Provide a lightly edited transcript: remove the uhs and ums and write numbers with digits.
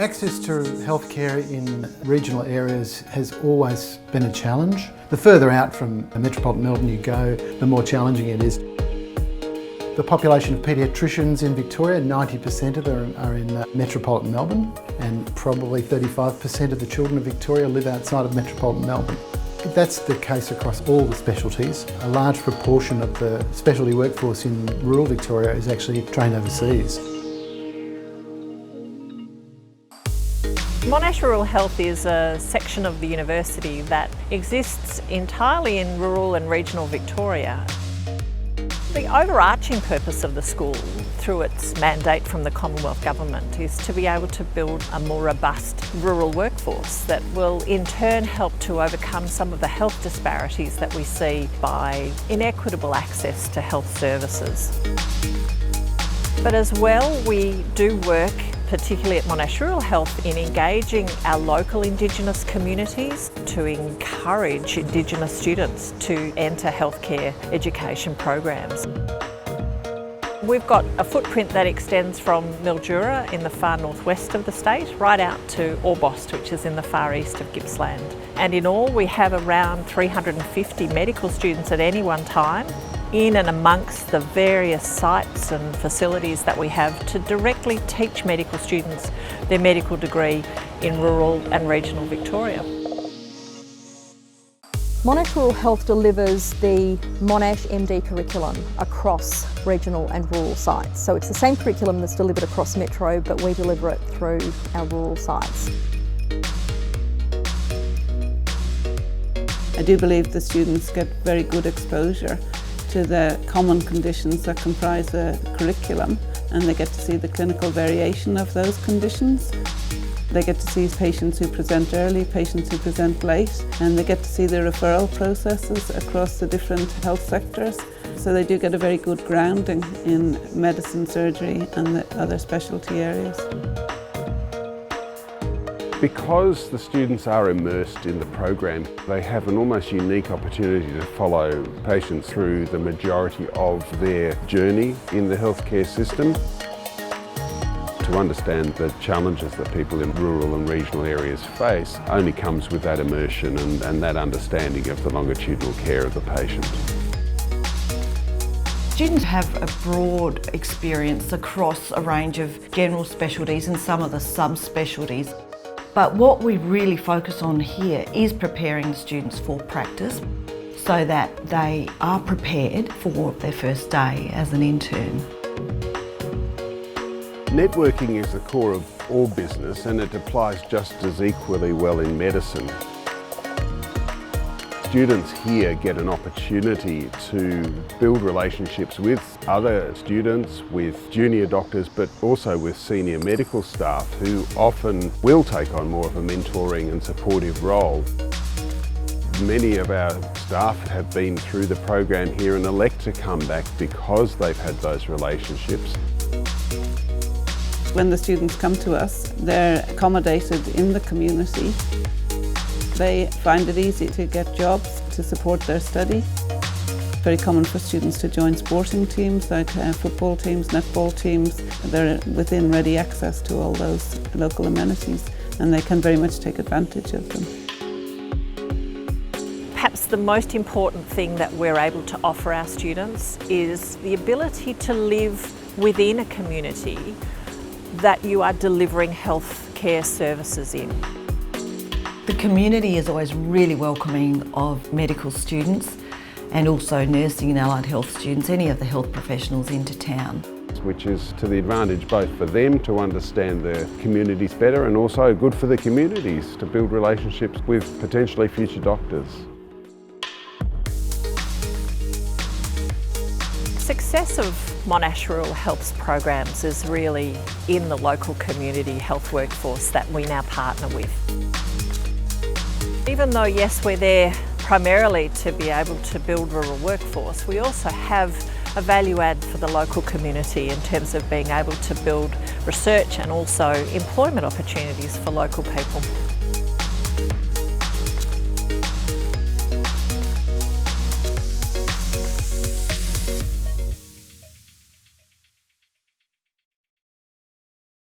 Access to healthcare in regional areas has always been a challenge. The further out from metropolitan Melbourne you go, the more challenging it is. The population of paediatricians in Victoria, 90% of them are in metropolitan Melbourne, and probably 35% of the children of Victoria live outside of metropolitan Melbourne. That's the case across all the specialties. A large proportion of the specialty workforce in rural Victoria is actually trained overseas. Monash Rural Health is a section of the university that exists entirely in rural and regional Victoria. The overarching purpose of the school, through its mandate from the Commonwealth Government, is to be able to build a more robust rural workforce that will in turn help to overcome some of the health disparities that we see by inequitable access to health services. But as well, we do work, particularly at Monash Rural Health, in engaging our local Indigenous communities to encourage Indigenous students to enter healthcare education programs. We've got a footprint that extends from Mildura in the far northwest of the state right out to Orbost, which is in the far east of Gippsland. And in all, we have around 350 medical students at any one time in and amongst the various sites and facilities that we have to directly teach medical students their medical degree in rural and regional Victoria. Monash Rural Health delivers the Monash MD curriculum across regional and rural sites. So it's the same curriculum that's delivered across Metro, but we deliver it through our rural sites. I do believe the students get very good exposure to the common conditions that comprise the curriculum, and they get to see the clinical variation of those conditions. They get to see patients who present early, patients who present late, and they get to see the referral processes across the different health sectors. So they do get a very good grounding in medicine, surgery and the other specialty areas. Because the students are immersed in the program, they have an almost unique opportunity to follow patients through the majority of their journey in the healthcare system. To understand the challenges that people in rural and regional areas face only comes with that immersion and that understanding of the longitudinal care of the patient. Students have a broad experience across a range of general specialties and some of the subspecialties. But what we really focus on here is preparing the students for practice so that they are prepared for their first day as an intern. Networking is the core of all business, and it applies just as equally well in medicine. Students here get an opportunity to build relationships with other students, with junior doctors, but also with senior medical staff who often will take on more of a mentoring and supportive role. Many of our staff have been through the program here and elect to come back because they've had those relationships. When the students come to us, they're accommodated in the community. They find it easy to get jobs to support their study. Very common for students to join sporting teams like football teams, netball teams. They're within ready access to all those local amenities, and they can very much take advantage of them. Perhaps the most important thing that we're able to offer our students is the ability to live within a community that you are delivering health care services in. The community is always really welcoming of medical students and also nursing and allied health students, any of the health professionals into town. Which is to the advantage both for them to understand their communities better and also good for the communities to build relationships with potentially future doctors. Success of Monash Rural Health's programs is really in the local community health workforce that we now partner with. Even though, yes, we're there primarily to be able to build rural workforce, we also have a value add for the local community in terms of being able to build research and also employment opportunities for local people.